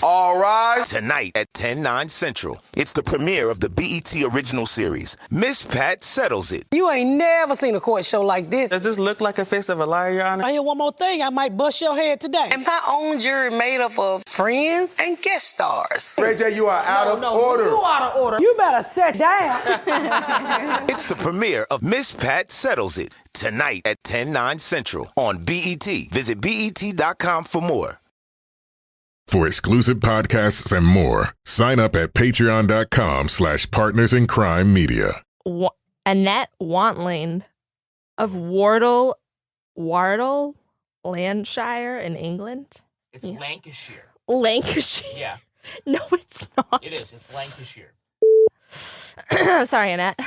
All rise. Tonight at 10/9 Central, it's the premiere of the BET original series, Miss Pat Settles It. You ain't never seen a court show like this. Does this look like a face of a liar, Your Honor? I hear one more thing, I might bust your head today. And my own jury made up of friends and guest stars. Ray J, you are out of order. You out of order. You better sit down. It's the premiere of Miss Pat Settles It, tonight at 10/9 Central on BET. Visit BET.com for more. For exclusive podcasts and more, sign up at patreon.com/partnersincrimemedia. Annette Wantling of Wardle, Landshire in England. It's Lancashire. Lancashire? Yeah. No, it's not. It is. It's Lancashire. Sorry, Annette.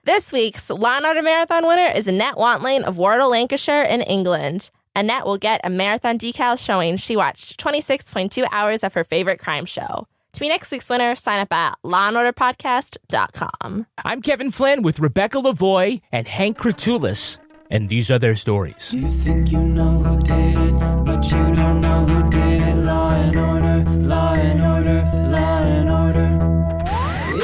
This week's Law & Order Marathon winner is Annette Wantling of Wardle, Lancashire in England. Annette will get a marathon decal showing she watched 26.2 hours of her favorite crime show. To be next week's winner, sign up at lawandorderpodcast.com. I'm Kevin Flynn with Rebecca Lavoie and Hank Kratulis, and these are their stories. You think you know who did it, but you don't know who did it. Law and order, law and order, law and order.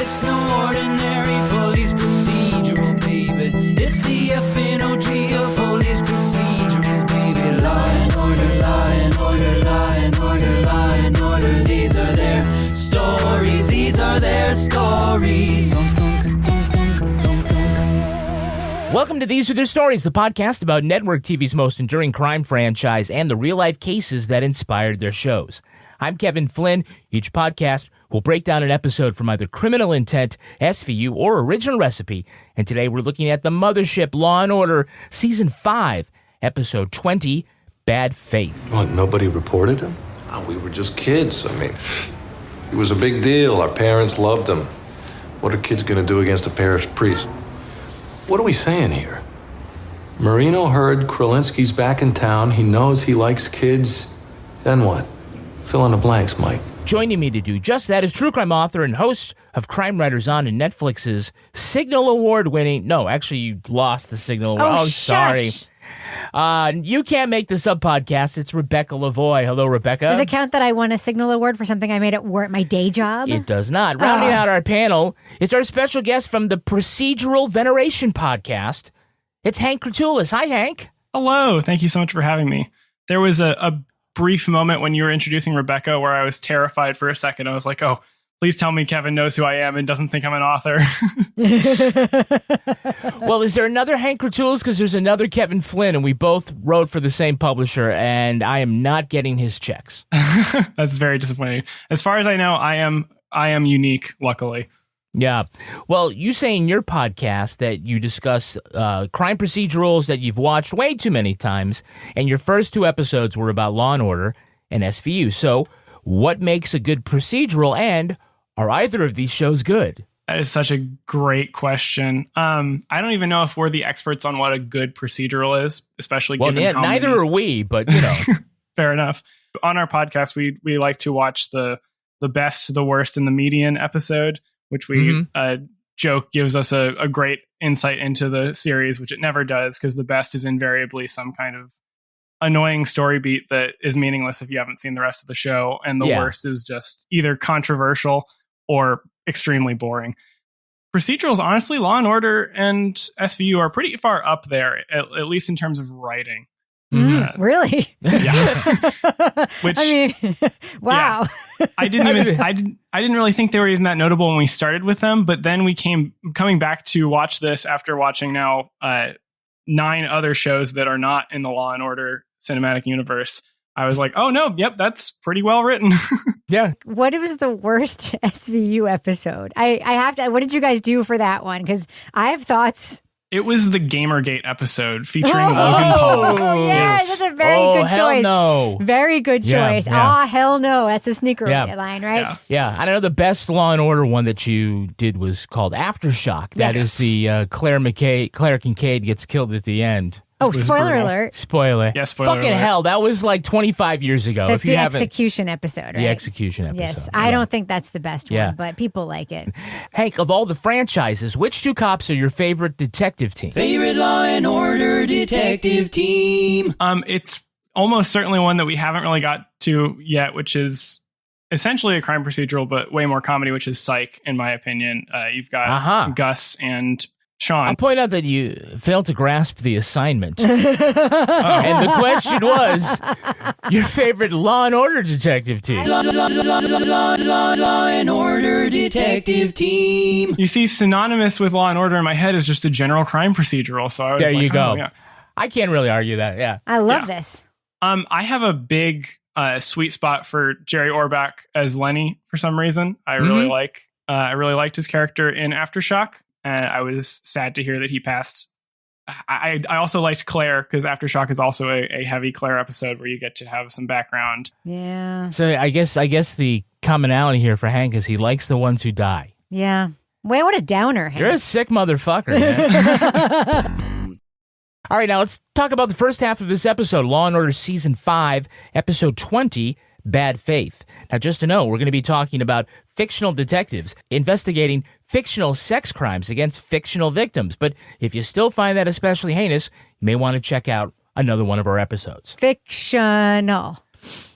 It's no ordinary police procedural, baby. It's the FNOG of police procedurals, baby. Law and order, law and order, law and order, law and order. These are their stories. These are their stories. Welcome to These Are Their Stories, the podcast about network TV's most enduring crime franchise and the real-life cases that inspired their shows. I'm Kevin Flynn. Each podcast will break down an episode from either Criminal Intent, SVU, or Original Recipe. And today we're looking at the mothership Law & Order, Season 5, Episode 20, Bad Faith. What, nobody reported him? Oh, we were just kids. I mean, it was a big deal. Our parents loved him. What are kids going to do against a parish priest? What are we saying here? Marino heard Kralinski's back in town. He knows he likes kids. Then what? Fill in the blanks, Mike. Joining me to do just that is true crime author and host of Crime Writers On and Netflix's Signal Award-winning... No, actually, you lost the Signal Award. Oh, sorry. You can't make this up podcast. It's Rebecca Lavoie. Hello, Rebecca. Does it count that I won a Signal Award for something I made at work, my day job? It does not. Rounding out our panel is our special guest from the Procedural Veneration podcast. It's Hank Kratulis. Hi, Hank. Hello. Thank you so much for having me. There was a brief moment when you were introducing Rebecca where I was terrified for a second. I was like, oh, please tell me Kevin knows who I am and doesn't think I'm an author. Well, is there another Hank Kratulis? Because there's another Kevin Flynn, and we both wrote for the same publisher, and I am not getting his checks. That's very disappointing. As far as I know, I am unique, luckily. Yeah. Well, you say in your podcast that you discuss crime procedurals that you've watched way too many times, and your first two episodes were about Law and Order and SVU. So what makes a good procedural, and are either of these shows good? That is such a great question. I don't even know if we're the experts on what a good procedural is, especially given how neither are we, but you know. Fair enough. On our podcast, we like to watch the best, the worst, and the median episode, which we joke gives us a great insight into the series, which it never does, because the best is invariably some kind of annoying story beat that is meaningless if you haven't seen the rest of the show, and the worst is just either controversial or extremely boring. Procedurals, honestly, Law and Order and SVU are pretty far up there, at least in terms of writing. Really? Yeah. Which, I mean, wow. Yeah. I didn't really think they were even that notable when we started with them, but then we coming back to watch this after watching now 9 other shows that are not in the Law and Order cinematic universe. I was like, oh no, yep, that's pretty well written. Yeah. What was the worst SVU episode? I have to. What did you guys do for that one? Because I have thoughts. It was the Gamergate episode featuring Logan Paul. Oh, yes. That's a very good hell choice. No. Very good choice. Yeah. Hell no. That's a sneaker line, right? Yeah. I know the best Law and Order one that you did was called Aftershock. That is the Claire Kincaid gets killed at the end. Oh, spoiler alert. Spoiler. Yeah, spoiler Fucking alert. hell, that was like 25 years ago. That's the execution episode, right? The execution episode. Yes, I don't think that's the best one, but people like it. Hank, of all the franchises, which two cops are your favorite detective team? Favorite Law and Order detective team? It's almost certainly one that we haven't really got to yet, which is essentially a crime procedural, but way more comedy, which is Psych, in my opinion. You've got Gus and Sean. I'll point out that you failed to grasp the assignment. And the question was, your favorite Law and Order detective team. Law and Order detective team. You see, synonymous with Law and Order in my head is just a general crime procedural. So I was there you go. Oh, yeah. I can't really argue that. Yeah. I love this. I have a big sweet spot for Jerry Orbach as Lenny for some reason. I really liked his character in Aftershock. And I was sad to hear that he passed. I also liked Claire, because Aftershock is also a heavy Claire episode where you get to have some background. Yeah. So I guess the commonality here for Hank is he likes the ones who die. Yeah. Wait, what a downer, Hank. You're a sick motherfucker, man. All right, now let's talk about the first half of this episode, Law & Order Season 5, Episode 20, Bad Faith. Now, just to know, we're going to be talking about fictional detectives investigating fictional sex crimes against fictional victims. But if you still find that especially heinous, you may want to check out another one of our episodes. Fictional.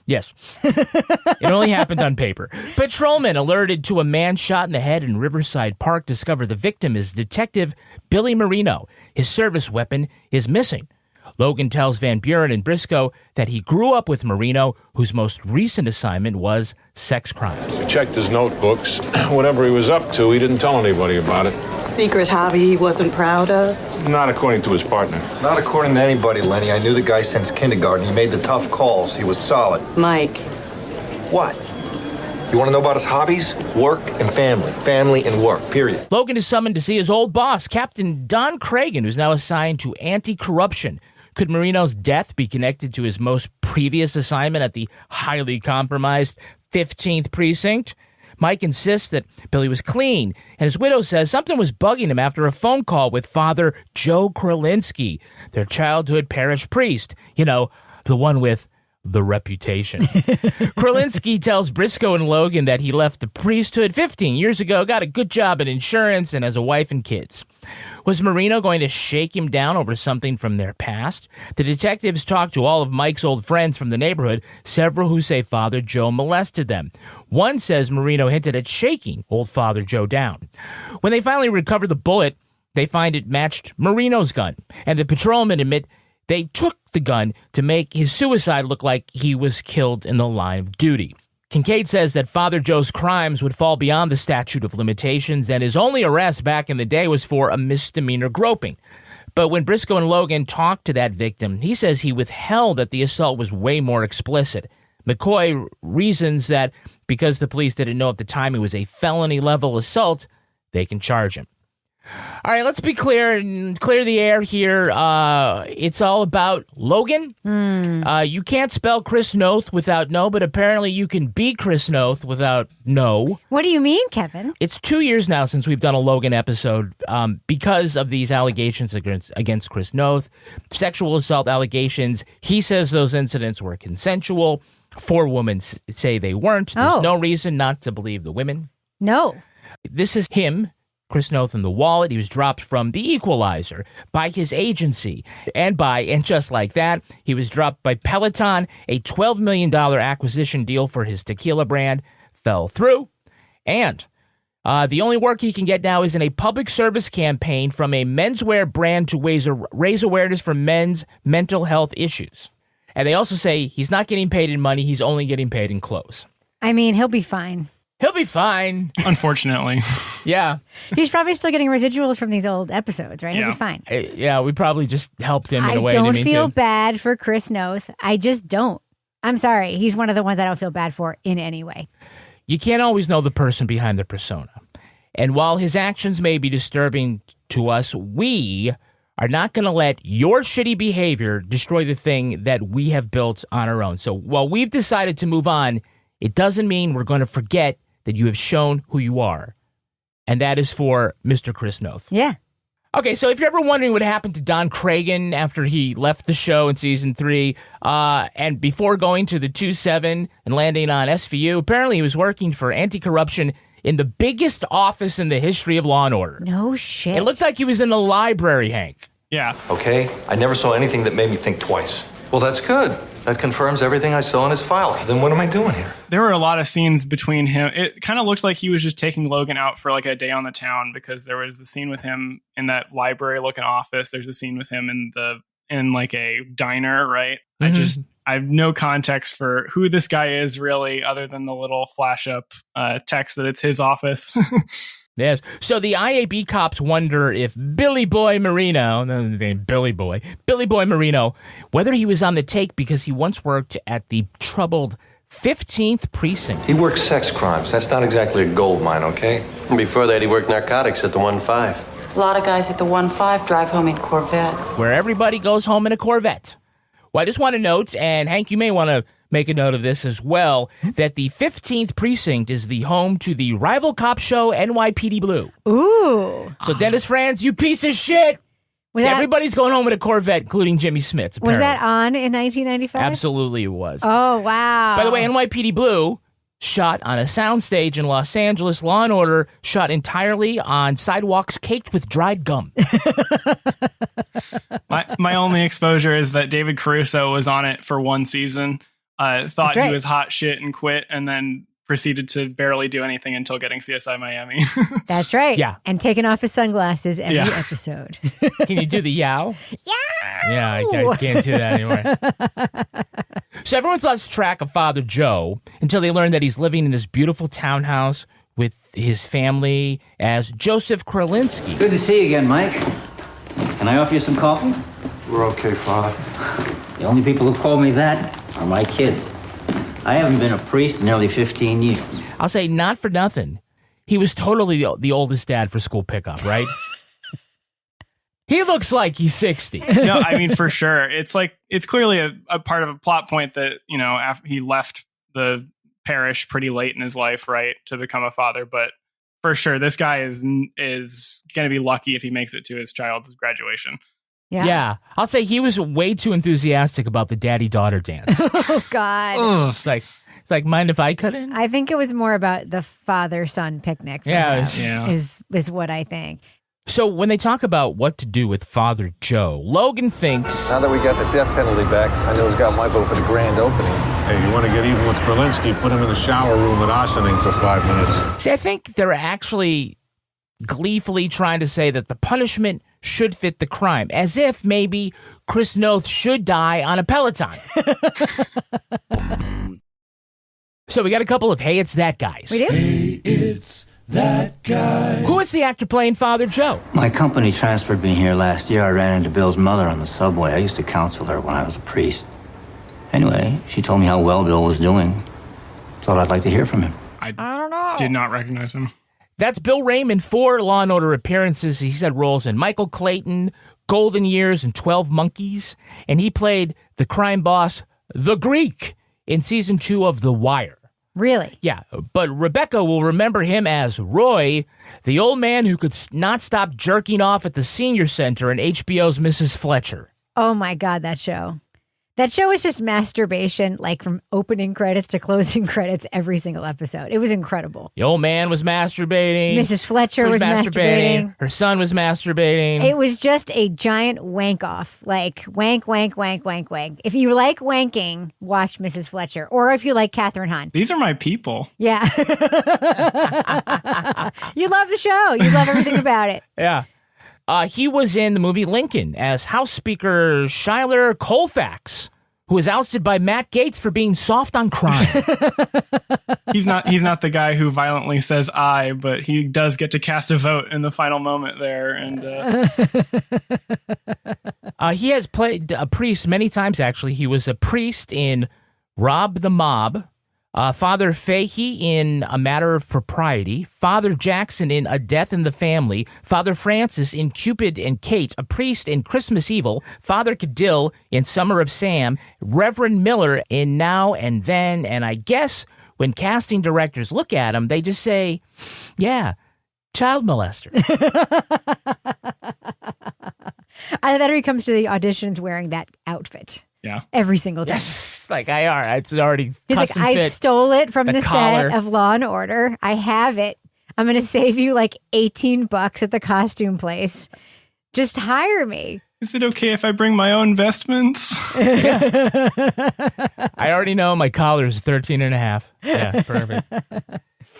Yes. It only happened on paper. Patrolmen alerted to a man shot in the head in Riverside Park discover the victim is Detective Billy Marino. His service weapon is missing. Logan tells Van Buren and Briscoe that he grew up with Marino, whose most recent assignment was sex crimes. We checked his notebooks. Whatever he was up to, he didn't tell anybody about it. Secret hobby he wasn't proud of? Not according to his partner. Not according to anybody, Lenny. I knew the guy since kindergarten. He made the tough calls. He was solid. Mike. What? You want to know about his hobbies? Work and family. Family and work, period. Logan is summoned to see his old boss, Captain Don Cragen, who's now assigned to anti-corruption. Could Marino's death be connected to his most previous assignment at the highly compromised 15th Precinct? Mike insists that Billy was clean, and his widow says something was bugging him after a phone call with Father Joe Kralinski, their childhood parish priest. You know, the one with the reputation. Kralinski tells Briscoe and Logan that he left the priesthood 15 years ago, got a good job in insurance, and has a wife and kids. Was Marino going to shake him down over something from their past? The detectives talked to all of Mike's old friends from the neighborhood, several who say Father Joe molested them. One says Marino hinted at shaking old Father Joe down. When they finally recover the bullet, they find it matched Marino's gun, and the patrolmen admit they took the gun to make his suicide look like he was killed in the line of duty. Kincaid says that Father Joe's crimes would fall beyond the statute of limitations, and his only arrest back in the day was for a misdemeanor groping. But when Briscoe and Logan talked to that victim, he says he withheld that the assault was way more explicit. McCoy reasons that because the police didn't know at the time it was a felony-level assault, they can charge him. All right, let's be clear and clear the air here. It's all about Logan. You can't spell Chris Noth without no, but apparently you can be Chris Noth without no. What do you mean, Kevin? It's 2 years now since we've done a Logan episode because of these allegations against Chris Noth, sexual assault allegations. He says those incidents were consensual. 4 women say they weren't. There's no reason not to believe the women. No. This is him, Chris Noth, in the wallet. He was dropped from The Equalizer by his agency. And just like that, he was dropped by Peloton. A $12 million acquisition deal for his tequila brand fell through. And the only work he can get now is in a public service campaign from a menswear brand to raise awareness for men's mental health issues. And they also say he's not getting paid in money, he's only getting paid in clothes. I mean, he'll be fine. He'll be fine. Unfortunately. Yeah. He's probably still getting residuals from these old episodes, right? He'll be fine. Yeah, we probably just helped him in a way. I don't feel bad for Chris Noth. I just don't. I'm sorry. He's one of the ones I don't feel bad for in any way. You can't always know the person behind the persona. And while his actions may be disturbing to us, we are not going to let your shitty behavior destroy the thing that we have built on our own. So while we've decided to move on, it doesn't mean we're going to forget that you have shown who you are. And that is for Mr. Chris Noth. Yeah. Okay, so if you're ever wondering what happened to Don Cragen after he left the show in season 3, and before going to the 2-7 and landing on SVU, apparently he was working for anti-corruption in the biggest office in the history of Law & Order. No shit. It looked like he was in the library, Hank. Yeah. Okay? I never saw anything that made me think twice. Well, that's good. That confirms everything I saw in his file. Then what am I doing here? There were a lot of scenes between him. It kind of looked like he was just taking Logan out for like a day on the town, because there was the scene with him in that library-looking office. There's a scene with him in like a diner, right? Mm-hmm. I have no context for who this guy is really, other than the little flash up text that it's his office. Yes. So the IAB cops wonder if Billy Boy Marino, Billy Boy Marino, whether he was on the take because he once worked at the troubled 15th precinct. He works sex crimes. That's not exactly a gold mine, okay? And before that, he worked narcotics at the 1-5. A lot of guys at the 1-5 drive home in Corvettes. Where everybody goes home in a Corvette. Well, I just want to note, and Hank, you may want to make a note of this as well, that the 15th precinct is the home to the rival cop show NYPD Blue. Ooh. So Dennis Franz, you piece of shit. Everybody's going home with a Corvette, including Jimmy Smits. Apparently. Was that on in 1995? Absolutely it was. Oh, wow. By the way, NYPD Blue, shot on a soundstage in Los Angeles. Law & Order, shot entirely on sidewalks caked with dried gum. My only exposure is that David Caruso was on it for one season. Thought he was hot shit and quit, and then proceeded to barely do anything until getting CSI Miami. That's right. Yeah. And taking off his sunglasses every episode. Can you do the yow? Yeah. Yeah, I can't do that anymore. So everyone's lost track of Father Joe until they learn that he's living in this beautiful townhouse with his family as Joseph Kralinski. Good to see you again, Mike. Can I offer you some coffee? We're okay, Father. The only people who call me that are my kids. I haven't been a priest in nearly 15 years. I'll say not for nothing. He was totally the oldest dad for school pickup, right? He looks like he's 60. No, I mean, for sure. It's like, it's clearly a part of a plot point that, you know, after he left the parish pretty late in his life, right, to become a father. But for sure, this guy is going to be lucky if he makes it to his child's graduation. Yeah. I'll say he was way too enthusiastic about the daddy-daughter dance. Oh, God. It's like, mind if I cut in? I think it was more about the father-son picnic. Is what I think. So when they talk about what to do with Father Joe, Logan thinks... Now that we got the death penalty back, I know he's got my vote for the grand opening. Hey, you want to get even with Kralinski, put him in the shower room with arsening for 5 minutes. See, I think they're actually gleefully trying to say that the punishment should fit the crime, as if maybe Chris Noth should die on a Peloton. So we got a couple of Hey, It's That guys. We do? Hey, it's that guy. Who is the actor playing Father Joe? My company transferred me here last year. I ran into Bill's mother on the subway. I used to counsel her when I was a priest. Anyway, she told me how well Bill was doing. Thought I'd like to hear from him. I don't know. Did not recognize him. That's Bill Raymond, 4 Law & Order appearances. He's had roles in Michael Clayton, Golden Years, and 12 Monkeys. And he played the crime boss, the Greek, in Season 2 of The Wire. Really? Yeah, but Rebecca will remember him as Roy, the old man who could not stop jerking off at the senior center in HBO's Mrs. Fletcher. Oh, my God, that show. That show is just masturbation, like from opening credits to closing credits every single episode. It was incredible. The old man was masturbating. Mrs. Fletcher was masturbating. Her son was masturbating. It was just a giant wank off. Like, wank, wank, wank, wank, wank. If you like wanking, watch Mrs. Fletcher. Or if you like Catherine Hahn. These are my people. Yeah. You love the show. You love everything about it. Yeah. He was in the movie Lincoln as House Speaker Schuyler Colfax, who was ousted by Matt Gaetz for being soft on crime. He's not the guy who violently says "I," but he does get to cast a vote in the final moment there. And he has played a priest many times. Actually, he was a priest in Rob the Mob. Father Fahey in A Matter of Propriety, Father Jackson in A Death in the Family, Father Francis in Cupid and Kate, a priest in Christmas Evil, Father Cadill in Summer of Sam, Reverend Miller in Now and Then, and I guess when casting directors look at him, they just say, yeah, child molester. Either that or he comes to the auditions wearing that outfit. Yeah. Every single time. Yes. Like, it's already He's custom like, I fit. stole it from the collar. set of Law and Order. I have it. I'm going to save you like $18 at the costume place. Just hire me. Is it okay if I bring my own vestments? I already know my collar is 13 and a half. Yeah, perfect.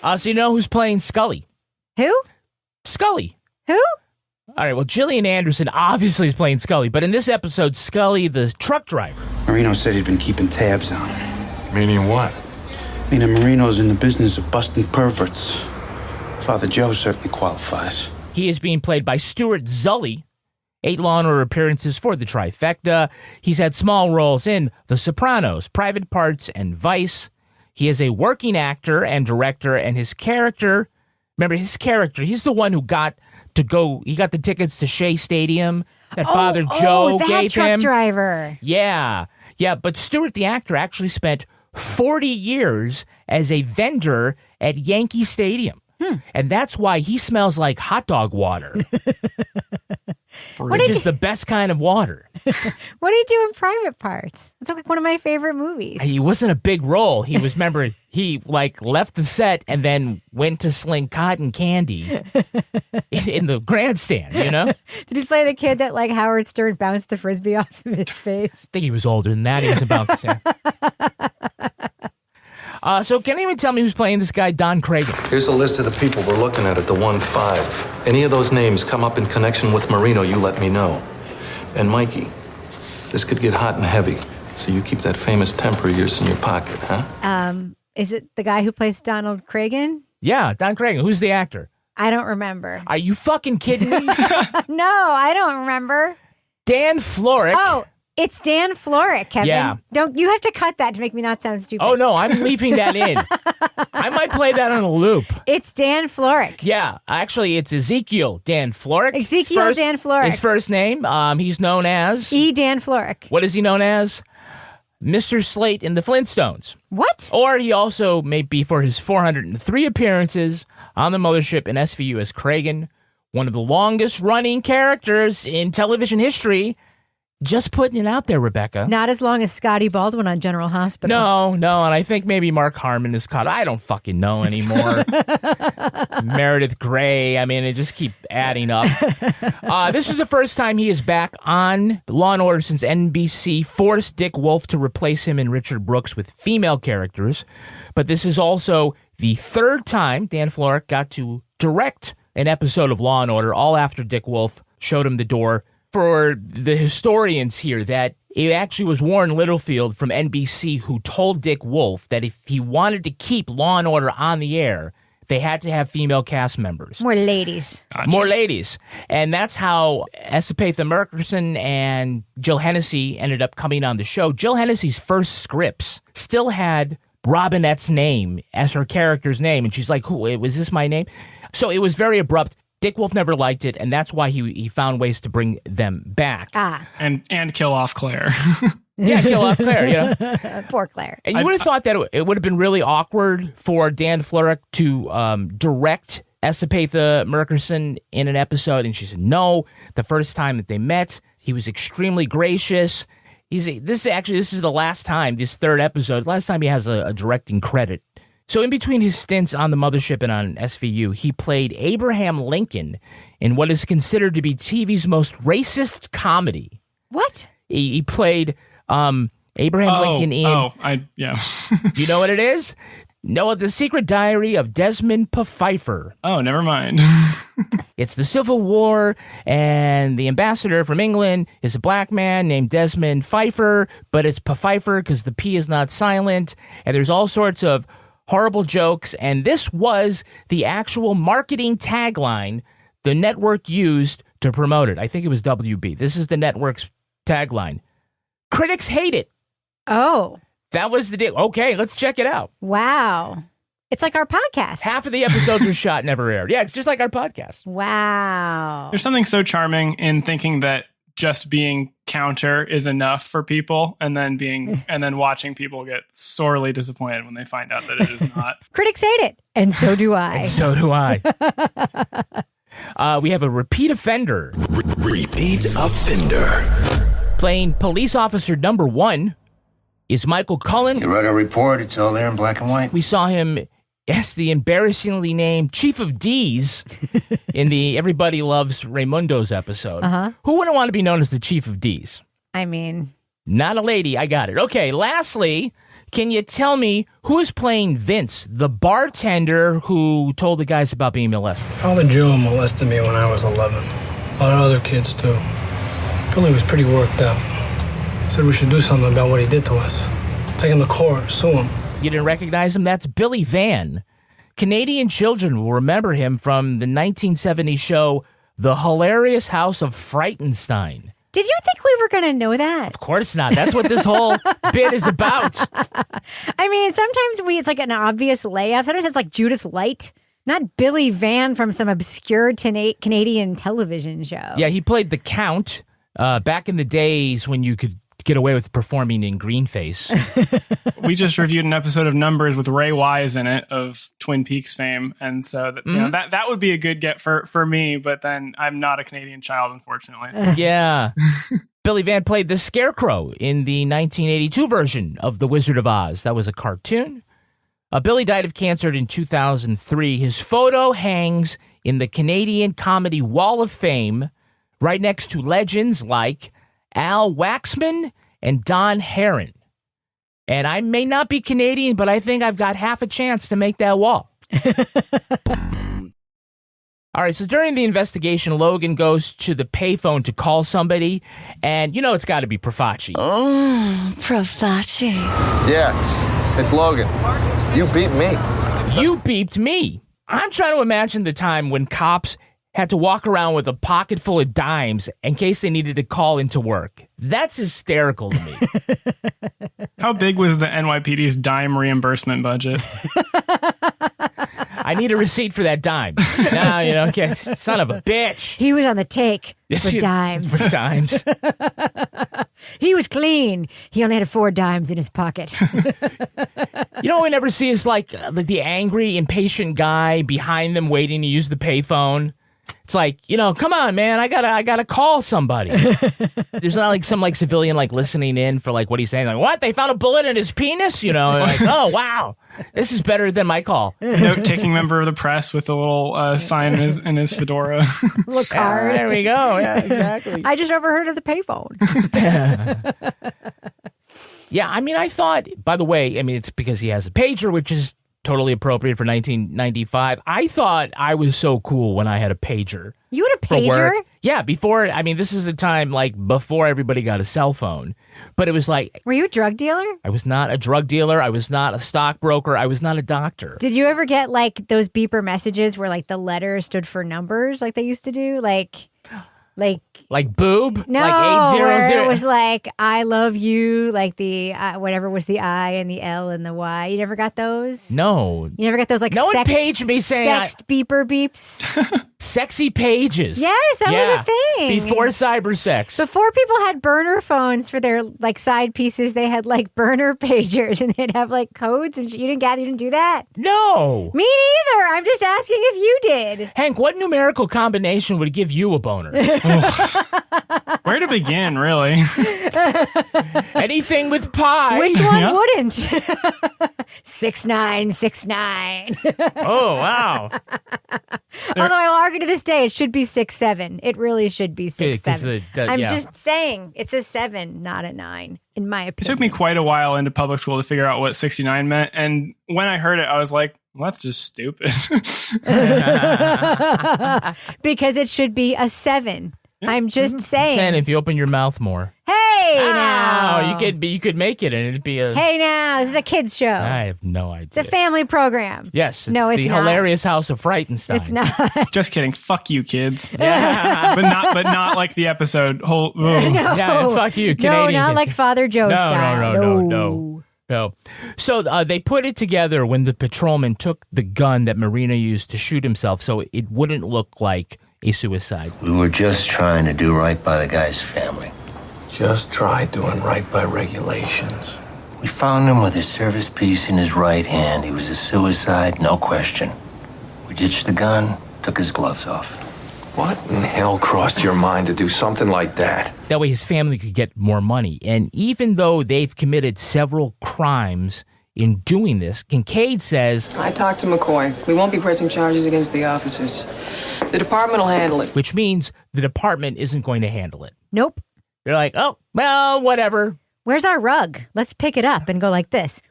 So you know who's playing Scully? Who? Scully. Who? All right, well, Gillian Anderson obviously is playing Scully, but in this episode, Scully, the truck driver. Marino said he'd been keeping tabs on him. Meaning what? Meaning Marino's in the business of busting perverts. Father Joe certainly qualifies. He is being played by Stuart Zully. 8 Law & Order appearances for the trifecta. He's had small roles in The Sopranos, Private Parts, and Vice. He is a working actor and director, and his character, remember his character, he's the one who got the tickets to Shea Stadium that Father Joe gave truck him. Driver. Yeah, but Stuart the actor actually spent 40 years as a vendor at Yankee Stadium. And that's why he smells like hot dog water. Which is the best kind of water. What did he do in Private Parts? It's like one of my favorite movies. He wasn't a big role. He was, remember, he left the set and then went to sling cotton candy in the grandstand, you know? Did he play the kid that Howard Stern bounced the Frisbee off of his face? I think he was older than that. He was about the same. So can anyone tell me who's playing this guy, Don Cragen? Here's a list of the people we're looking at the 1-5. Any of those names come up in connection with Marino, you let me know. And Mikey, this could get hot and heavy, so you keep that famous temper of yours in your pocket, huh? Is it the guy who plays Donald Cragen? Yeah, Don Cragen. Who's the actor? I don't remember. Are you fucking kidding me? No, I don't remember. Dan Florek. Oh, it's Dan Florek, Kevin. Yeah. You have to cut that to make me not sound stupid. Oh, no, I'm leaving that in. I might play that on a loop. It's Dan Florek. Yeah, actually, it's Ezekiel Dan Florek. Dan Florek. His first name, he's known as... Dan Florek. What is he known as? Mr. Slate in the Flintstones. What? Or he also may be for his 403 appearances on the mothership in SVU as Cragen, one of the longest-running characters in television history. Just putting it out there, Rebecca. Not as long as Scotty Baldwin on General Hospital. No, and I think maybe Mark Harmon is caught. I don't fucking know anymore. Meredith Grey. I mean, it just keep adding up. This is the first time he is back on Law & Order since NBC forced Dick Wolf to replace him and Richard Brooks with female characters. But this is also the third time Dan Florek got to direct an episode of Law & Order, all after Dick Wolf showed him the door. For the historians here, that it actually was Warren Littlefield from NBC who told Dick Wolf that if he wanted to keep Law & Order on the air, they had to have female cast members. More ladies. Gotcha. More ladies. And that's how Esapatha Murkerson and Jill Hennessy ended up coming on the show. Jill Hennessy's first scripts still had Robinette's name as her character's name. And she's like, "Who was this my name?" So it was very abrupt. Dick Wolf never liked it, and that's why he found ways to bring them back. And kill off Claire. Yeah, kill off Claire, you know. Poor Claire. And you would have thought that it would have been really awkward for Dan Florek to direct Esapatha Murkerson in an episode, and she said no. The first time that they met, he was extremely gracious. This is the last time, this third episode, last time he has a directing credit. So in between his stints on the mothership and on SVU, he played Abraham Lincoln in what is considered to be TV's most racist comedy. What? He played Abraham Lincoln in... yeah. You know what it is? No, The Secret Diary of Desmond Pfeiffer. Oh, never mind. It's the Civil War, and the ambassador from England is a black man named Desmond Pfeiffer, but it's Pfeiffer because the P is not silent, and there's all sorts of horrible jokes, and this was the actual marketing tagline the network used to promote it. I think it was WB. This is the network's tagline. Critics hate it. Oh. That was the deal. Okay, let's check it out. Wow. It's like our podcast. Half of the episodes were shot, never aired. Yeah, it's just like our podcast. Wow. There's something so charming in thinking that just being counter is enough for people, and then watching people get sorely disappointed when they find out that it is not. Critics hate it, and so do I. And so do I. We have a repeat offender. Repeat offender. Playing police officer number 1 is Michael Cullen. You wrote a report, it's all there in black and white. We saw him Yes, the embarrassingly named Chief of D's in the Everybody Loves Raymundo's episode. Who wouldn't want to be known as the Chief of D's? I mean... Not a lady, I got it. Okay, lastly, can you tell me who is playing Vince, the bartender who told the guys about being molested? Father Joe molested me when I was 11. A lot of other kids, too. Billy was pretty worked up. Said we should do something about what he did to us. Take him to court, sue him. You didn't recognize him? That's Billy Van. Canadian children will remember him from the 1970s show The Hilarious House of Frightenstein. Did you think we were going to know that? Of course not. That's what this whole bit is about. I mean, sometimes it's like an obvious layup. Sometimes it's like Judith Light, not Billy Van from some obscure Canadian television show. Yeah, he played the Count back in the days when you could get away with performing in greenface. We just reviewed an episode of Numbers with Ray Wise in it of Twin Peaks fame, and so that, you know, that would be a good get for me. But then I'm not a Canadian child, unfortunately. Yeah, Billy Van played the Scarecrow in the 1982 version of The Wizard of Oz. That was a cartoon. Billy died of cancer in 2003. His photo hangs in the Canadian Comedy Wall of Fame, right next to legends like Al Waxman and Don Herron. And I may not be Canadian, but I think I've got half a chance to make that wall. All right, so during the investigation, Logan goes to the payphone to call somebody, and you know it's got to be Profaci. Oh, Profaci. Yeah, it's Logan. You beat me. You beeped me. I'm trying to imagine the time when cops had to walk around with a pocket full of dimes in case they needed to call into work. That's hysterical to me. How big was the NYPD's dime reimbursement budget? I need a receipt for that dime. No, you know, okay, son of a bitch. He was on the take for dimes. For dimes. He was clean. He only had 4 dimes in his pocket. You know what we never see is like the angry, impatient guy behind them waiting to use the payphone. It's like, you know, come on, man, I gotta call somebody. There's not like some like civilian like listening in for like what he's saying. Like, what? They found a bullet in his penis? You know, like, oh wow, this is better than my call. Note-taking member of the press with a little sign in his fedora. Little card. There we go. Yeah, exactly. I just overheard of the payphone. Yeah, I mean, I thought. By the way, I mean it's because he has a pager, which is totally appropriate for 1995. I thought I was so cool when I had a pager. You had a pager? Yeah, before, I mean, this is the time, like, before everybody got a cell phone. But it was like... Were you a drug dealer? I was not a drug dealer. I was not a stockbroker. I was not a doctor. Did you ever get, like, those beeper messages where, like, the letters stood for numbers like they used to do? Like boob? No, like 800? where it was like, I love you, like the, whatever was the I and the L and the Y. You never got those? No. You never got those, like, no one paged me saying... Sexed beeper beeps? Sexy pages. Yes, that was a thing. Before cyber sex. Before people had burner phones for their, like, side pieces, they had, like, burner pagers, and they'd have, like, codes, and you didn't do that? No. Me neither. I'm just asking if you did. Hank, what numerical combination would give you a boner? Where to begin, really? Anything with pi. Which one wouldn't? 6969. Oh, wow. Although I will argue to this day, it should be 67. It really should be 67. I'm just saying, it's a 7, not a 9, in my opinion. It took me quite a while into public school to figure out what 69 meant, and when I heard it, I was like, well, that's just stupid. Because it should be a 7. I'm just saying. Saying if you open your mouth more. Hey now. You could make it and it'd be a... Hey now, this is a kid's show. I have no idea. It's a family program. Yes, it's no, it's the not. Hilarious House of Frightenstein. It's not. Just kidding. Fuck you, kids. Yeah. but not like the episode. No. Yeah, fuck you, Canadian. No, not like Father Joe style. No. So they put it together when the patrolman took the gun that Marino used to shoot himself so it wouldn't look like a suicide. We were just trying to do right by the guy's family. Just try doing right by regulations. We found him with his service piece in his right hand. He was a suicide, no question. We ditched the gun, took his gloves off. What in hell crossed your mind to do something like that? That way his family could get more money. And even though they've committed several crimes in doing this. Kincaid says, I talked to McCoy. We won't be pressing charges against the officers. The department will handle it. Which means the department isn't going to handle it. Nope. They're like, oh, well, whatever. Where's our rug? Let's pick it up and go like this.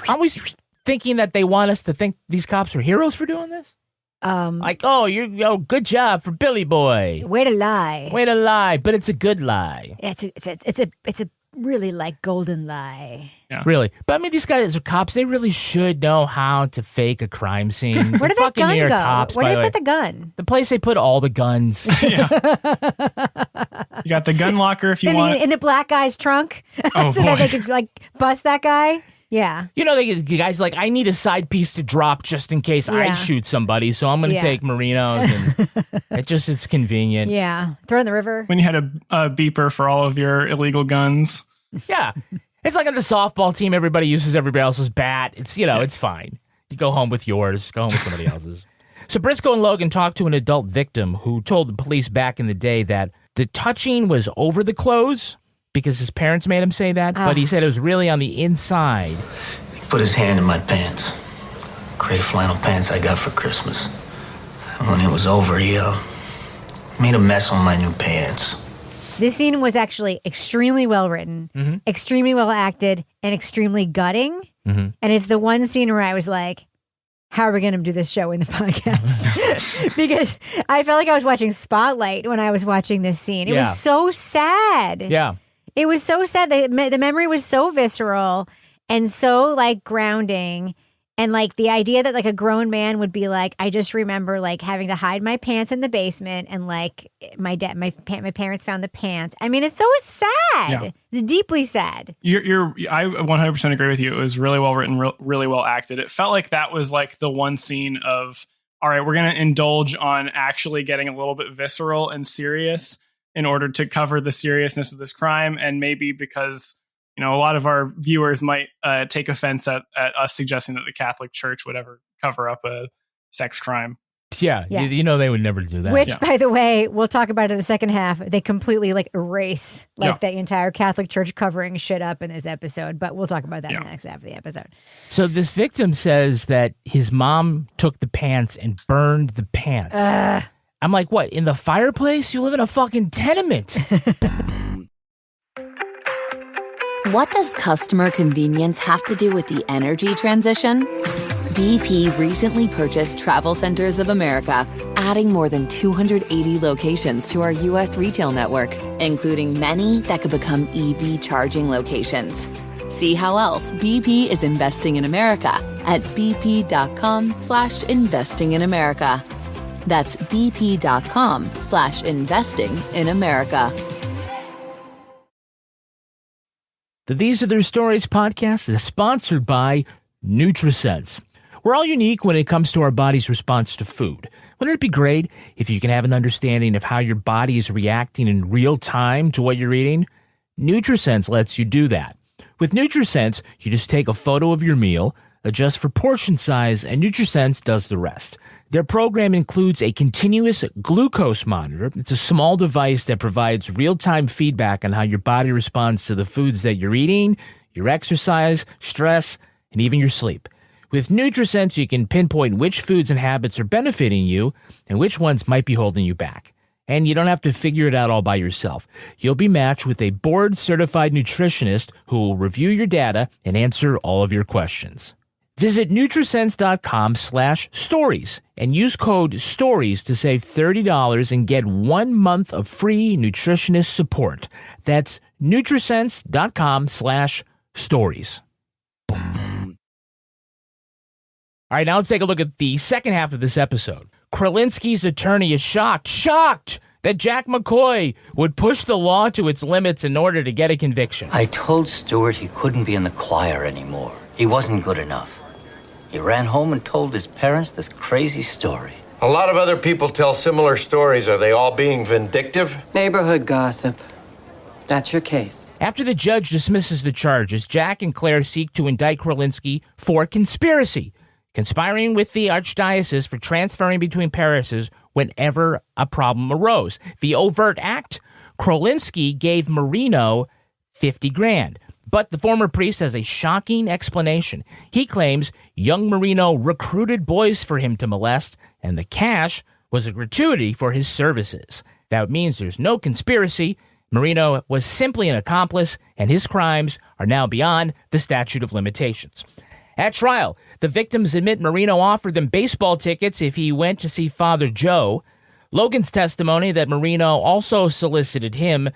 Aren't we thinking that they want us to think these cops are heroes for doing this? Like, good job for Billy Boy. Way to lie. Way to lie, but it's a good lie. It's a really like golden lie. Yeah. Really. But I mean, these guys are cops. They really should know how to fake a crime scene. Where did that gun go? Cops, Where did they put the gun? The place they put all the guns. You got the gun locker if you want. In the black guy's trunk. Oh, so boy. that they could like bust that guy. Yeah. You know, the guy's like, I need a side piece to drop just in case I shoot somebody, so I'm going to take Marinos, and it's convenient. Yeah. Throw it in the river. When you had a beeper for all of your illegal guns. Yeah. It's like on the softball team, everybody uses everybody else's bat. It's, it's fine. You go home with yours, go home with somebody else's. So Briscoe and Logan talked to an adult victim who told the police back in the day that the touching was over the clothes because his parents made him say that, but he said it was really on the inside. He put his hand in my pants. Gray flannel pants I got for Christmas. And when it was over, he made a mess on my new pants. This scene was actually extremely well written, extremely well acted, and extremely gutting. And it's the one scene where I was like, how are we going to do this show in the podcast? Because I felt like I was watching Spotlight when I was watching this scene. It was so sad. Yeah. It was so sad. The memory was so visceral and so like grounding. And like the idea that like a grown man would be like, I just remember like having to hide my pants in the basement, and like my parents found the pants. I mean, it's so sad. Yeah. It's deeply sad. I 100% agree with you. It was really well written, really well acted. It felt like that was like the one scene of, all right, we're going to indulge on actually getting a little bit visceral and serious in order to cover the seriousness of this crime. And maybe because a lot of our viewers might take offense at us suggesting that the Catholic Church would ever cover up a sex crime. Yeah. They would never do that. Which, by the way, we'll talk about in the second half. They completely like erase the entire Catholic Church covering shit up in this episode. But we'll talk about that in the next half of the episode. So this victim says that his mom took the pants and burned the pants. I'm like, what? In the fireplace? You live in a fucking tenement. What does customer convenience have to do with the energy transition? BP recently purchased Travel Centers of America, adding more than 280 locations to our U.S. retail network, including many that could become EV charging locations. See how else BP is investing in America at bp.com/investing in America. That's bp.com/investing in America. The These Are Their Stories podcast is sponsored by NutriSense. We're all unique when it comes to our body's response to food. Wouldn't it be great if you can have an understanding of how your body is reacting in real time to what you're eating? NutriSense lets you do that. With NutriSense, you just take a photo of your meal, adjust for portion size, and NutriSense does the rest. Their program includes a continuous glucose monitor. It's a small device that provides real-time feedback on how your body responds to the foods that you're eating, your exercise, stress, and even your sleep. With NutriSense, you can pinpoint which foods and habits are benefiting you and which ones might be holding you back. And you don't have to figure it out all by yourself. You'll be matched with a board-certified nutritionist who will review your data and answer all of your questions. Visit NutriSense.com/stories and use code STORIES to save $30 and get 1 month of free nutritionist support. That's NutriSense.com/stories. All right, now let's take a look at the second half of this episode. Kralinski's attorney is shocked that Jack McCoy would push the law to its limits in order to get a conviction. I told Stewart he couldn't be in the choir anymore. He wasn't good enough. He ran home and told his parents this crazy story. A lot of other people tell similar stories. Are they all being vindictive? Neighborhood gossip. That's your case. After the judge dismisses the charges, Jack and Claire seek to indict Kralinski for conspiracy, conspiring with the archdiocese for transferring between parishes whenever a problem arose. The overt act, Kralinski gave Marino $50,000. But the former priest has a shocking explanation. He claims young Marino recruited boys for him to molest, and the cash was a gratuity for his services. That means there's no conspiracy. Marino was simply an accomplice, and his crimes are now beyond the statute of limitations. At trial, the victims admit Marino offered them baseball tickets if he went to see Father Joe. Logan's testimony that Marino also solicited him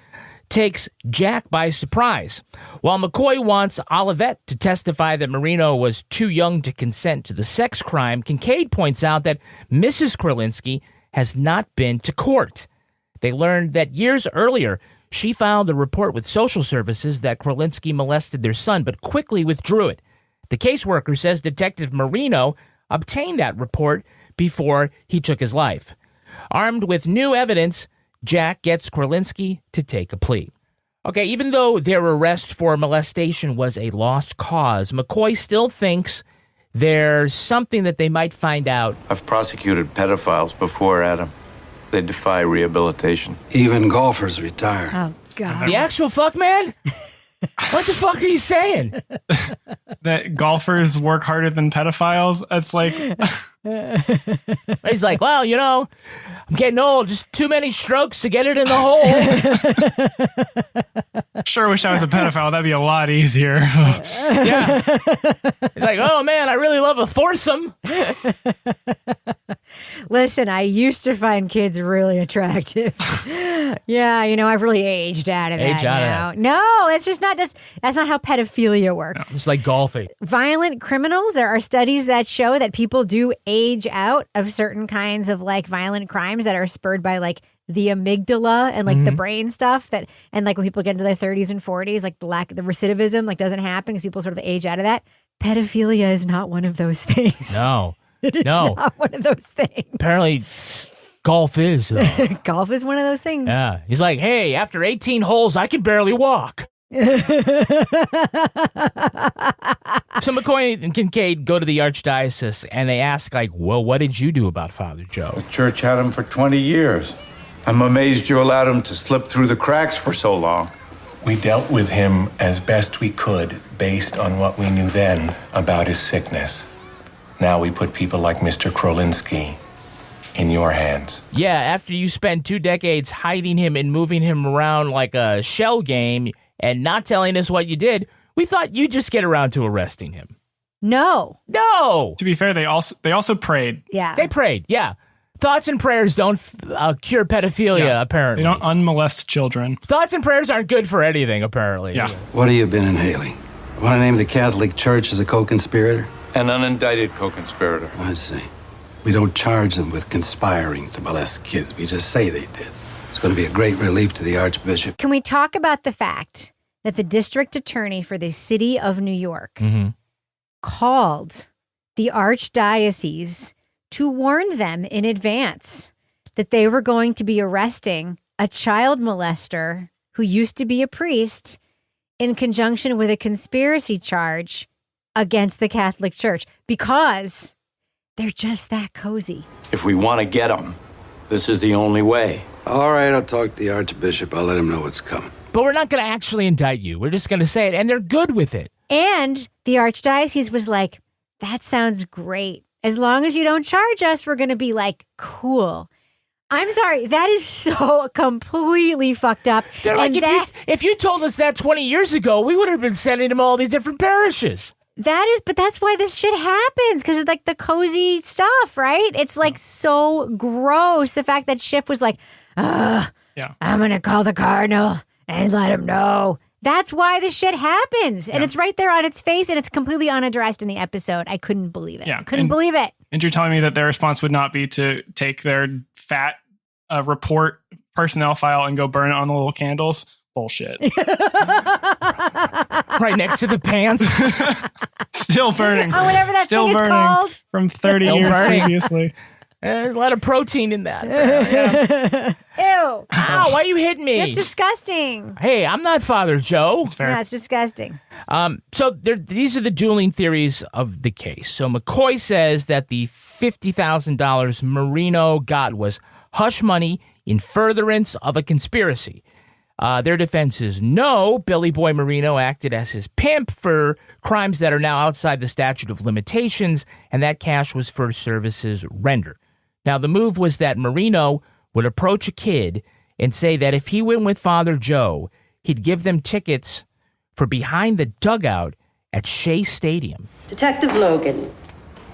takes Jack by surprise. While McCoy wants Olivet to testify that Marino was too young to consent to the sex crime, Kincaid points out that Mrs. Kralinski has not been to court. They learned that years earlier, she filed a report with social services that Kralinski molested their son, but quickly withdrew it. The caseworker says Detective Marino obtained that report before he took his life. Armed with new evidence, Jack gets Kralinski to take a plea. Okay, even though their arrest for molestation was a lost cause, McCoy still thinks there's something that they might find out. I've prosecuted pedophiles before, Adam. They defy rehabilitation. Even golfers retire. Oh, God. The actual fuck, man? What the fuck are you saying? That golfers work harder than pedophiles? That's like... He's like, well, I'm getting old. Just too many strokes to get it in the hole. Sure wish I was a pedophile. That'd be a lot easier. Yeah. He's like, oh, man, I really love a foursome. Listen, I used to find kids really attractive. Yeah, I've really aged out of that now. No, it's just not that's not how pedophilia works. It's like golfing. Violent criminals, there are studies that show that people do age out of certain kinds of violent crimes that are spurred by the amygdala and the brain stuff and when people get into their 30s and 40s, the recidivism doesn't happen because people sort of age out of that. Pedophilia is not one of those things. No. It is not one of those things. Apparently, golf is, though. Golf is one of those things. Yeah. He's like, hey, after 18 holes, I can barely walk. So McCoy and Kincaid go to the archdiocese and they ask, well, what did you do about Father Joe? The church had him for 20 years. I'm amazed you allowed him to slip through the cracks for so long. We dealt with him as best we could based on what we knew then about his sickness. Now we put people like Mr. Kralinski in your hands. Yeah, after you spent 2 decades hiding him and moving him around like a shell game and not telling us what you did, we thought you'd just get around to arresting him. No. To be fair, they also prayed. Yeah. They prayed, yeah. Thoughts and prayers don't cure pedophilia, apparently. They don't unmolest children. Thoughts and prayers aren't good for anything, apparently. Yeah. What have you been inhaling? Want to name the Catholic Church as a co-conspirator? An unindicted co-conspirator. I see. We don't charge them with conspiring to molest kids. We just say they did. It's going to be a great relief to the Archbishop. Can we talk about the fact that the district attorney for the city of New York called the archdiocese to warn them in advance that they were going to be arresting a child molester who used to be a priest in conjunction with a conspiracy charge against the Catholic Church because they're just that cozy. If we want to get him, this is the only way. All right, I'll talk to the Archbishop. I'll let him know what's coming. But we're not going to actually indict you. We're just going to say it, and they're good with it. And the archdiocese was like, that sounds great. As long as you don't charge us, we're going to be cool. I'm sorry. That is so completely fucked up. They're like, if you told us that 20 years ago, we would have been sending them all these different parishes. But that's why this shit happens, because it's the cozy stuff, right? It's so gross. The fact that Schiff was I'm going to call the cardinal and let him know. That's why this shit happens. And it's right there on its face, and it's completely unaddressed in the episode. I couldn't believe it. Yeah. Couldn't believe it. And you're telling me that their response would not be to take their fat report personnel file and go burn it on the little candles? Bullshit. Right next to the pants. Still burning. Oh, whatever that Still thing is burning called. From 30 years previously. There's a lot of protein in that. Yeah. Ew. Ow, why are you hitting me? That's disgusting. Hey, I'm not Father Joe. It's fair. Yeah, it's disgusting. So these are the dueling theories of the case. So McCoy says that the $50,000 Marino got was hush money in furtherance of a conspiracy. Their defense is no, Billy Boy Marino acted as his pimp for crimes that are now outside the statute of limitations, and that cash was for services rendered. Now, the move was that Marino would approach a kid and say that if he went with Father Joe, he'd give them tickets for behind the dugout at Shea Stadium. Detective Logan,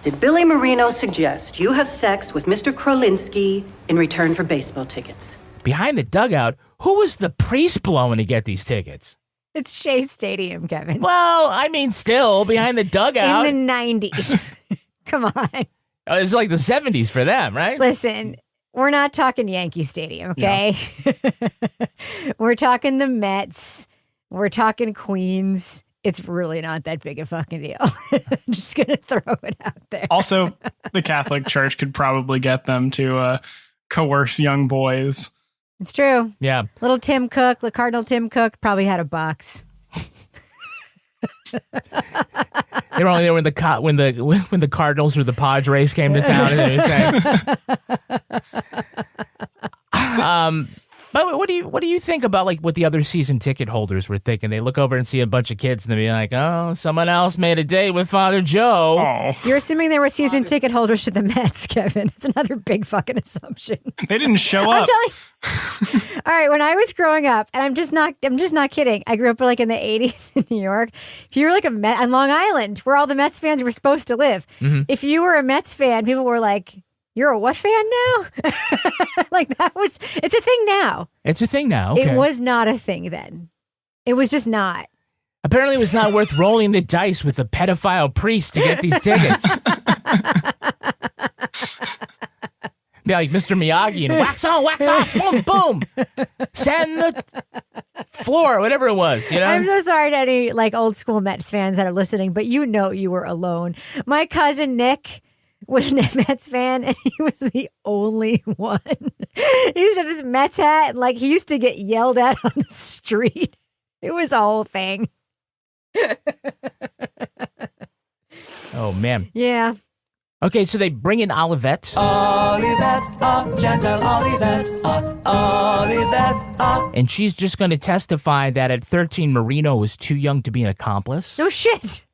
did Billy Marino suggest you have sex with Mr. Krolinski in return for baseball tickets? Behind the dugout? Who was the priest blowing to get these tickets? It's Shea Stadium, Kevin. Well, I mean, still, behind the dugout. In the 90s. Come on. It's like the 70s for them, right? Listen, we're not talking Yankee Stadium, okay? No. We're talking the Mets. We're talking Queens. It's really not that big a fucking deal. I'm just going to throw it out there. Also, the Catholic Church could probably get them to coerce young boys. It's true. Yeah. Little Tim Cook, the Cardinal Tim Cook, probably had a box. They were only there when the Cardinals or the Padres came to town. But what do you think about like what the other season ticket holders were thinking? They look over and see a bunch of kids and they be like, "Oh, someone else made a date with Father Joe." Oh. You're assuming they were season ticket holders to the Mets, Kevin. It's another big fucking assumption. They didn't show I'm up. telling you. All right, when I was growing up, and I'm just not kidding. I grew up like in the 80s in New York. If you were like a Met on Long Island, where all the Mets fans were supposed to live, if you were a Mets fan, people were like, "You're a what fan now?" Like it's a thing now. It's a thing now. Okay. It was not a thing then. It was just not. Apparently, it was not worth rolling the dice with a pedophile priest to get these tickets. Be like Mr. Miyagi and wax on, wax off, boom, boom. Sand the floor, whatever it was, you know? I'm so sorry to any like old school Mets fans that are listening, but you know you were alone. My cousin Nick was a Mets fan, and he was the only one. He used to have this Mets hat, and like he used to get yelled at on the street. It was a whole thing. Oh, man. Yeah. Okay, so they bring in Olivette. Gentle Olivette. And she's just going to testify that at 13, Marino was too young to be an accomplice. No shit.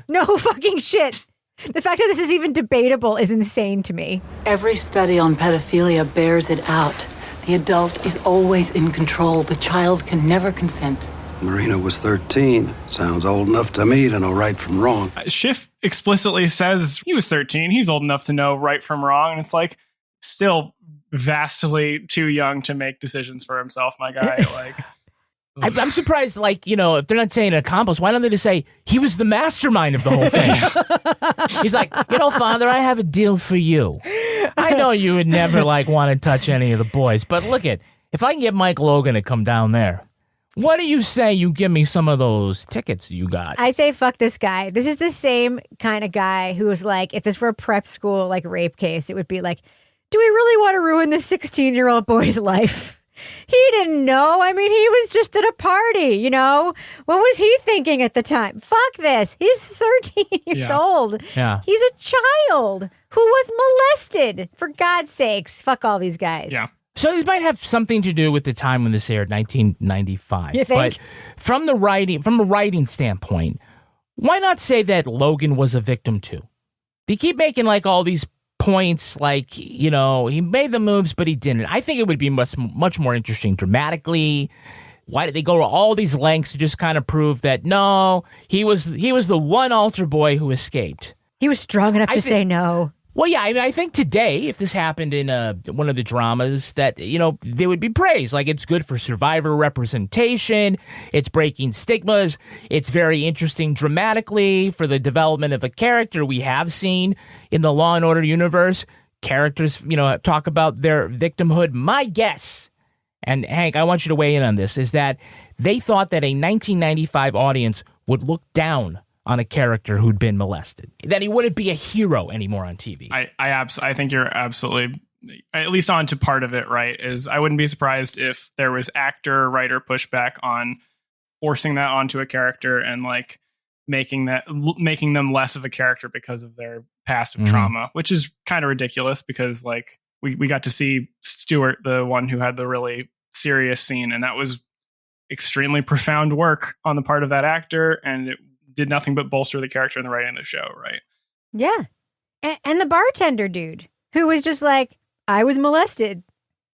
No fucking shit. The fact that this is even debatable is insane to me. Every study on pedophilia bears it out. The adult is always in control. The child can never consent. Marino was 13. Sounds old enough to me to know right from wrong. Schiff explicitly says he was 13. He's old enough to know right from wrong. And it's like, still vastly too young to make decisions for himself, my guy. Like, I'm surprised, like, you know, if they're not saying an accomplice, why don't they just say he was the mastermind of the whole thing? He's like, you know, Father, I have a deal for you. I know you would never, like, want to touch any of the boys, but look if I can get Mike Logan to come down there, what do you say you give me some of those tickets you got? I say fuck this guy. This is the same kind of guy who was like, if this were a prep school, like, rape case, it would be like, do we really want to ruin this 16-year-old boy's life? He didn't know. I mean, he was just at a party, you know? What was he thinking at the time? Fuck this. He's 13 years old. Yeah. He's a child who was molested. For God's sakes. Fuck all these guys. Yeah. So this might have something to do with the time when this aired, 1995. You think? But from a writing standpoint, why not say that Logan was a victim too? They keep making like all these points, like, you know, he made the moves, but he didn't. I think it would be much more interesting dramatically. Why did they go to all these lengths to just kind of prove that no, he was the one altar boy who escaped? He was strong enough to say no. Well, yeah, I mean, I think today, if this happened in one of the dramas, that, you know, they would be praised. Like, it's good for survivor representation. It's breaking stigmas. It's very interesting dramatically for the development of a character. We have seen in the Law and Order universe, characters, you know, talk about their victimhood. My guess, and Hank, I want you to weigh in on this, is that they thought that a 1995 audience would look down on a character who'd been molested, that he wouldn't be a hero anymore on TV. I think you're absolutely, at least on to part of it, right? Is I wouldn't be surprised if there was actor, writer pushback on forcing that onto a character and like making them less of a character because of their past of trauma, which is kind of ridiculous because like we got to see Stuart, the one who had the really serious scene, and that was extremely profound work on the part of that actor, and it did nothing but bolster the character and the writing of the show, right? Yeah. And the bartender dude who was just like, I was molested.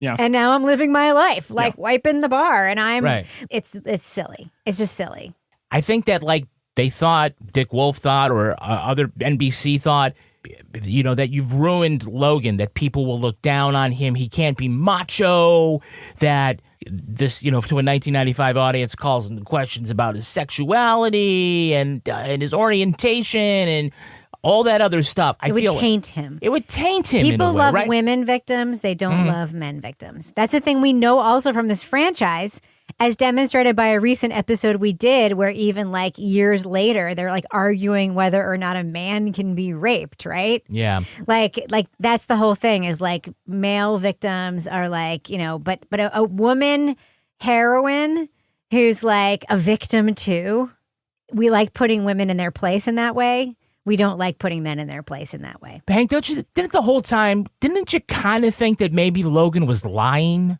Yeah. And now I'm living my life, like wiping the bar. And Right. It's silly. It's just silly. I think that like they thought, Dick Wolf thought, or other NBC thought, you know, that you've ruined Logan, that people will look down on him. He can't be macho, that this, you know, to a 1995 audience calls into questions about his sexuality and his orientation and all that other stuff. It would taint him. It would taint him. People in a way, love right? women victims. They don't love men victims. That's the thing we know also from this franchise, as demonstrated by a recent episode we did where even like years later, they're like arguing whether or not a man can be raped, right? Yeah. Like that's the whole thing is like male victims are like, you know, but a woman heroine who's like a victim too, we like putting women in their place in that way. We don't like putting men in their place in that way. Hank, didn't you kind of think that maybe Logan was lying?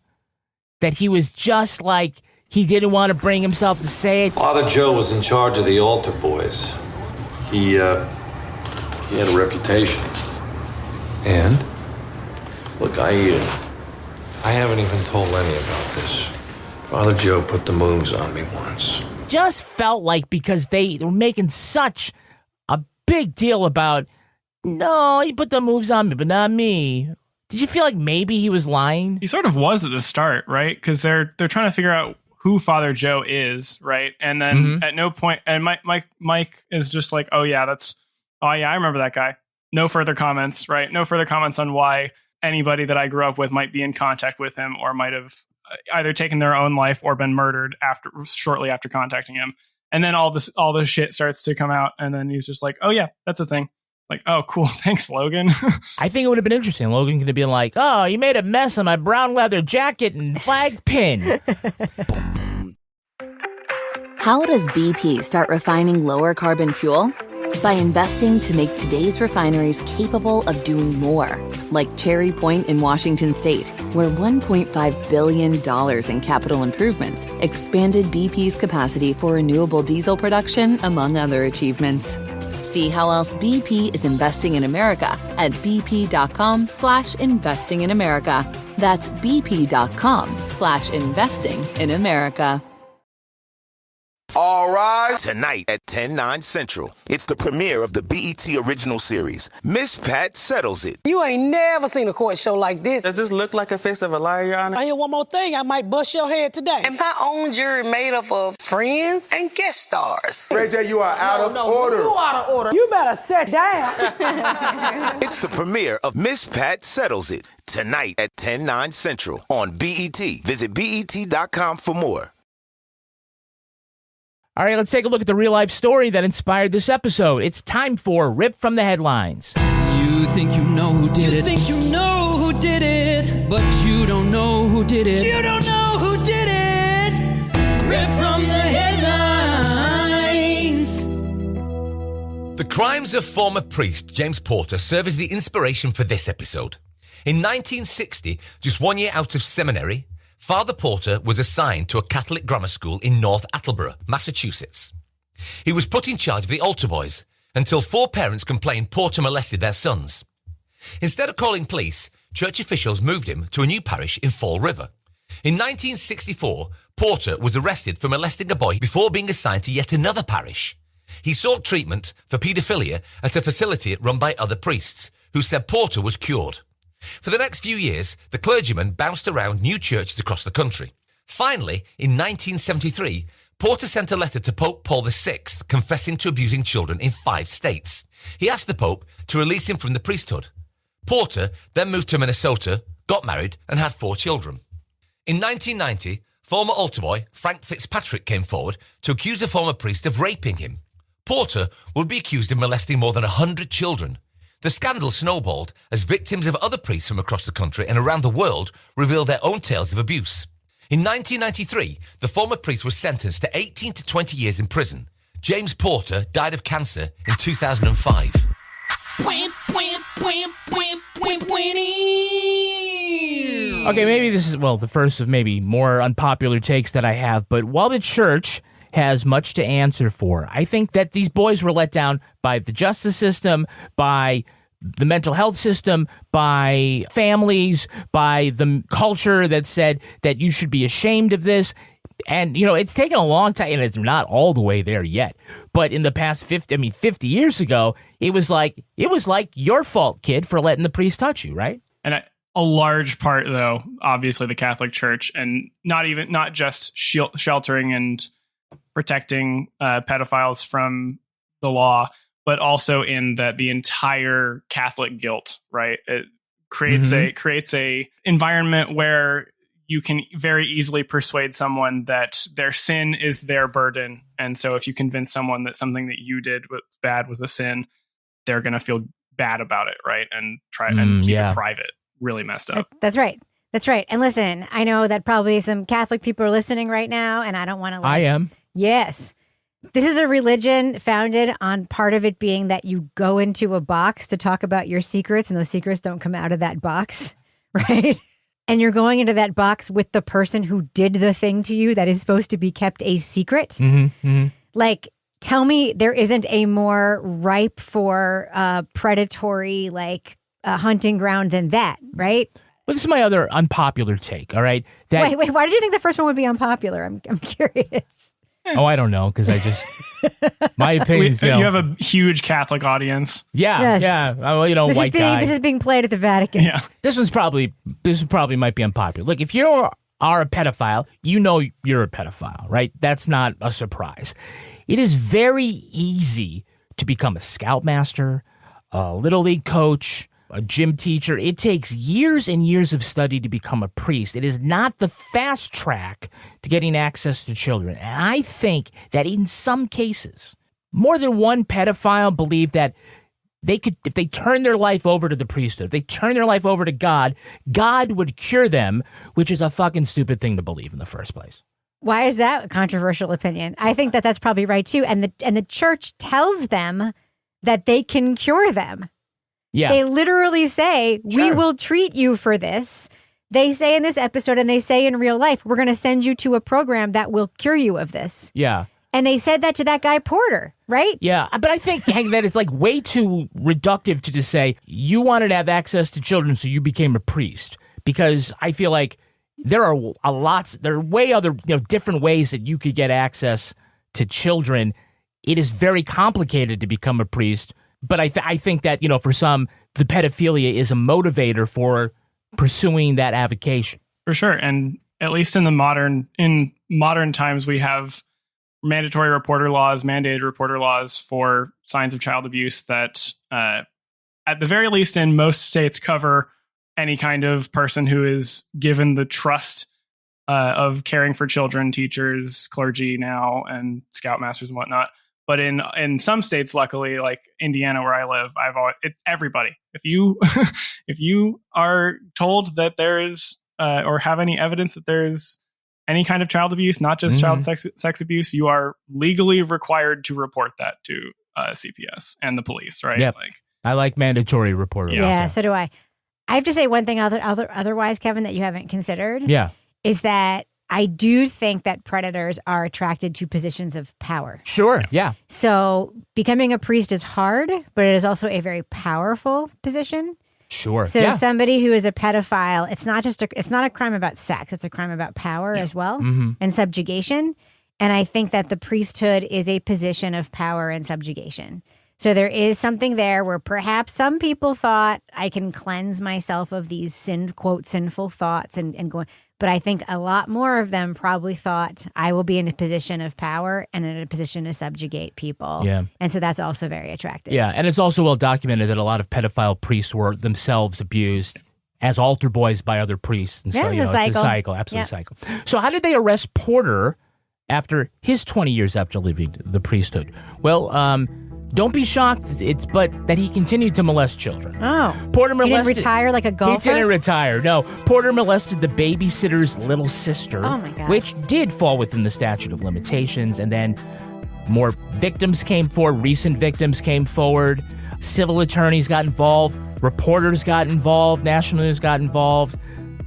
That he was just like, he didn't want to bring himself to say it? Father Joe was in charge of the altar boys. He had a reputation. And? Look, I haven't even told Lenny about this. Father Joe put the moves on me once. Just felt like because they were making such a big deal about, no, he put the moves on me, but not me. Did you feel like maybe he was lying? He sort of was at the start, right? Because they're trying to figure out who Father Joe is, right? And then at no point, and Mike is just like, oh yeah, I remember that guy. No further comments, right? No further comments on why anybody that I grew up with might be in contact with him or might have either taken their own life or been murdered shortly after contacting him. And then all this shit starts to come out, and then he's just like, oh yeah, that's a thing. Like, oh, cool. Thanks, Logan. I think it would have been interesting. Logan could have been like, oh, you made a mess of my brown leather jacket and flag pin. How does BP start refining lower carbon fuel? By investing to make today's refineries capable of doing more. Like Cherry Point in Washington State, where $1.5 billion in capital improvements expanded BP's capacity for renewable diesel production, among other achievements. See how else BP is investing in America at bp.com/investing in America. That's bp.com/investing in America. All rise. Tonight at 10/9 Central, it's the premiere of the BET original series, Miss Pat Settles It. You ain't never seen a court show like this. Does this look like a face of a liar, Your Honor? I hear one more thing, I might bust your head today. And my own jury made up of friends and guest stars. Ray J, you are out of order. You out of order. You better sit down. It's the premiere of Miss Pat Settles It, tonight at 10/9 Central on BET. Visit BET.com for more. All right, let's take a look at the real-life story that inspired this episode. It's time for Rip from the Headlines. You think you know who did it. You think you know who did it. But you don't know who did it. You don't know who did it. Rip from the headlines. The crimes of former priest James Porter serve as the inspiration for this episode. In 1960, just 1 year out of seminary, Father Porter was assigned to a Catholic grammar school in North Attleboro, Massachusetts. He was put in charge of the altar boys until 4 parents complained Porter molested their sons. Instead of calling police, church officials moved him to a new parish in Fall River. In 1964, Porter was arrested for molesting a boy before being assigned to yet another parish. He sought treatment for paedophilia at a facility run by other priests, who said Porter was cured. For the next few years, the clergyman bounced around new churches across the country. Finally, in 1973, Porter sent a letter to Pope Paul VI confessing to abusing children in 5 states. He asked the Pope to release him from the priesthood. Porter then moved to Minnesota, got married, and had 4 children. In 1990, former altar boy Frank Fitzpatrick came forward to accuse the former priest of raping him. Porter would be accused of molesting more than 100 children. The scandal snowballed as victims of other priests from across the country and around the world revealed their own tales of abuse. In 1993, the former priest was sentenced to 18 to 20 years in prison. James Porter died of cancer in 2005. Okay, maybe this is, the first of maybe more unpopular takes that I have, but while the church has much to answer for, I think that these boys were let down by the justice system, by the mental health system, by families, by the culture that said that you should be ashamed of this. And, it's taken a long time, and it's not all the way there yet. But in the past 50 years ago, it was like your fault, kid, for letting the priest touch you, right? And a large part, though, obviously the Catholic Church, and not just sheltering and protecting pedophiles from the law, but also in that the entire Catholic guilt, right? It creates a environment where you can very easily persuade someone that their sin is their burden. And so if you convince someone that something that you did was bad was a sin, they're going to feel bad about it, right? And try and keep it private. Really messed up. That's right. And listen, I know that probably some Catholic people are listening right now, and I don't want to I am. Yes. This is a religion founded on part of it being that you go into a box to talk about your secrets, and those secrets don't come out of that box, right? And you're going into that box with the person who did the thing to you that is supposed to be kept a secret. Mm-hmm. Like, tell me there isn't a more ripe for predatory, hunting ground than that, right? Well, this is my other unpopular take, all right? Wait, why did you think the first one would be unpopular? I'm curious. Oh, I don't know, because I just, my opinion is, you have a huge Catholic audience. Yeah, Yes. yeah. White guy. This is being played at the Vatican. Yeah. This probably might be unpopular. Look, if you are a pedophile, you know you're a pedophile, right? That's not a surprise. It is very easy to become a scoutmaster, a little league coach, a gym teacher. It takes years and years of study to become a priest. It is not the fast track to getting access to children. And I think that in some cases, more than one pedophile believe that they could, if they turn their life over to the priesthood, if they turn their life over to God, God would cure them, which is a fucking stupid thing to believe in the first place. Why is that a controversial opinion? I think that that's probably right too. And the church tells them that they can cure them. Yeah. They literally say, we will treat you for this. They say in this episode, and they say in real life, we're going to send you to a program that will cure you of this. Yeah. And they said that to that guy Porter, right? Yeah, but I think, Hank, that it's way too reductive to just say, you wanted to have access to children, so you became a priest. Because I feel like there are way other, different ways that you could get access to children. It is very complicated to become a priest. But I think that, for some, the pedophilia is a motivator for pursuing that avocation. For sure. And at least in modern times, we have mandated reporter laws for signs of child abuse that, at the very least, in most states cover any kind of person who is given the trust of caring for children, teachers, clergy now, and scoutmasters and whatnot. But in some states, luckily, like Indiana, where I live, everybody. If you are told that there is or have any evidence that there is any kind of child abuse, not just child sex abuse, you are legally required to report that to CPS and the police, right? Yep. I like mandatory reporter. Yeah, so do I. I have to say one thing otherwise, Kevin, that you haven't considered. Yeah. Is that I do think that predators are attracted to positions of power. Sure, yeah. So becoming a priest is hard, but it is also a very powerful position. Sure. So somebody who is a pedophile, it's not a crime about sex, it's a crime about power as well and subjugation. And I think that the priesthood is a position of power and subjugation. So there is something there where perhaps some people thought I can cleanse myself of these sinful thoughts and go. But I think a lot more of them probably thought I will be in a position of power and in a position to subjugate people. Yeah. And so that's also very attractive. Yeah. And it's also well documented that a lot of pedophile priests were themselves abused as altar boys by other priests. And so, it's a cycle. Absolute cycle. So how did they arrest Porter after his 20 years after leaving the priesthood? Well, don't be shocked, but that he continued to molest children. Oh. Porter molested. He didn't retire like a golfer? He didn't retire, no. Porter molested the babysitter's little sister. Oh, my God. Which did fall within the statute of limitations. And then more victims came forward, recent victims came forward. Civil attorneys got involved. Reporters got involved. National news got involved.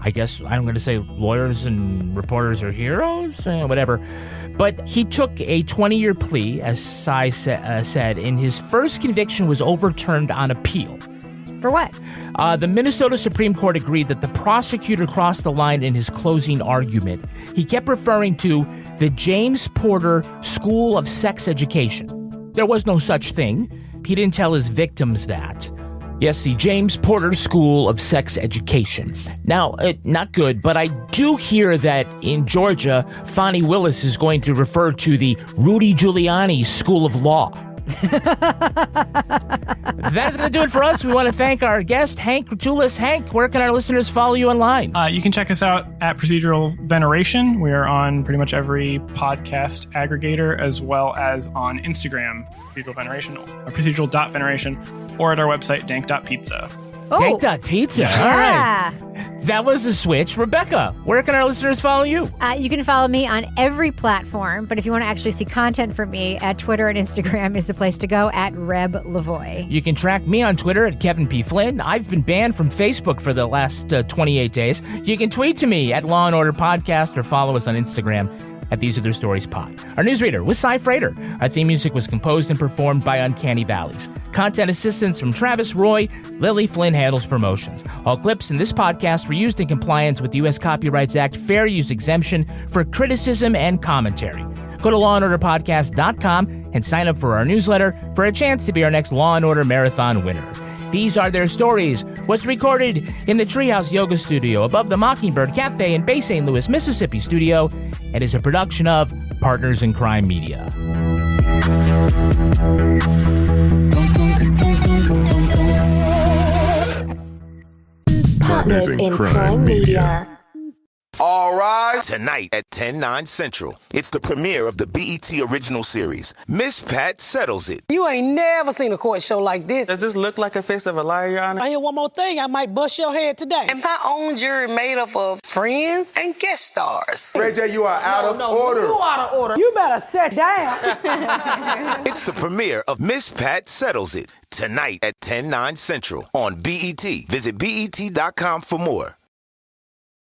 I guess I'm going to say lawyers and reporters are heroes, whatever. But he took a 20-year plea, as Sy said, and his first conviction was overturned on appeal. For what? The Minnesota Supreme Court agreed that the prosecutor crossed the line in his closing argument. He kept referring to the James Porter School of Sex Education. There was no such thing. He didn't tell his victims that. Yes, the James Porter School of Sex Education. Now, not good, but I do hear that in Georgia, Fani Willis is going to refer to the Rudy Giuliani School of Law. That's going to do it for us. We want to thank our guest, Hank Julis. Hank, where can our listeners follow you online? You can check us out at Procedural Veneration. We are on pretty much every podcast aggregator, as well as on Instagram, Procedural Veneration, or procedural.veneration, or at our website, dank.pizza. Oh. Dank.pizza. Yeah. All right. That was a switch. Rebecca, where can our listeners follow you? You can follow me on every platform, but if you want to actually see content from me, at Twitter and Instagram is the place to go, at Reb Lavoie. You can track me on Twitter at Kevin P. Flynn. I've been banned from Facebook for the last 28 days. You can tweet to me at Law & Order Podcast or follow us on Instagram at These Are Their Stories Pod. Our newsreader was Cy Frater. Our theme music was composed and performed by Uncanny Valleys. Content assistance from Travis Roy. Lily Flynn handles promotions. All clips in this podcast were used in compliance with the U.S. Copyrights Act fair use exemption for criticism and commentary. Go to lawandorderpodcast.com and sign up for our newsletter for a chance to be our next Law & Order Marathon winner. These Are Their Stories was recorded in the Treehouse Yoga Studio above the Mockingbird Cafe in Bay St. Louis, Mississippi studio, and is a production of Partners in Crime Media. Partners in Crime Media. All rise. Tonight at 10/9 Central, it's the premiere of the BET original series, Miss Pat Settles It. You ain't never seen a court show like this. Does this look like a face of a liar, Your Honor? I hear one more thing, I might bust your head today. And my own jury made up of friends and guest stars. Ray J, you are out of order. You out of order. You better sit down. It's the premiere of Miss Pat Settles It, tonight at 10/9 Central on BET. Visit BET.com for more.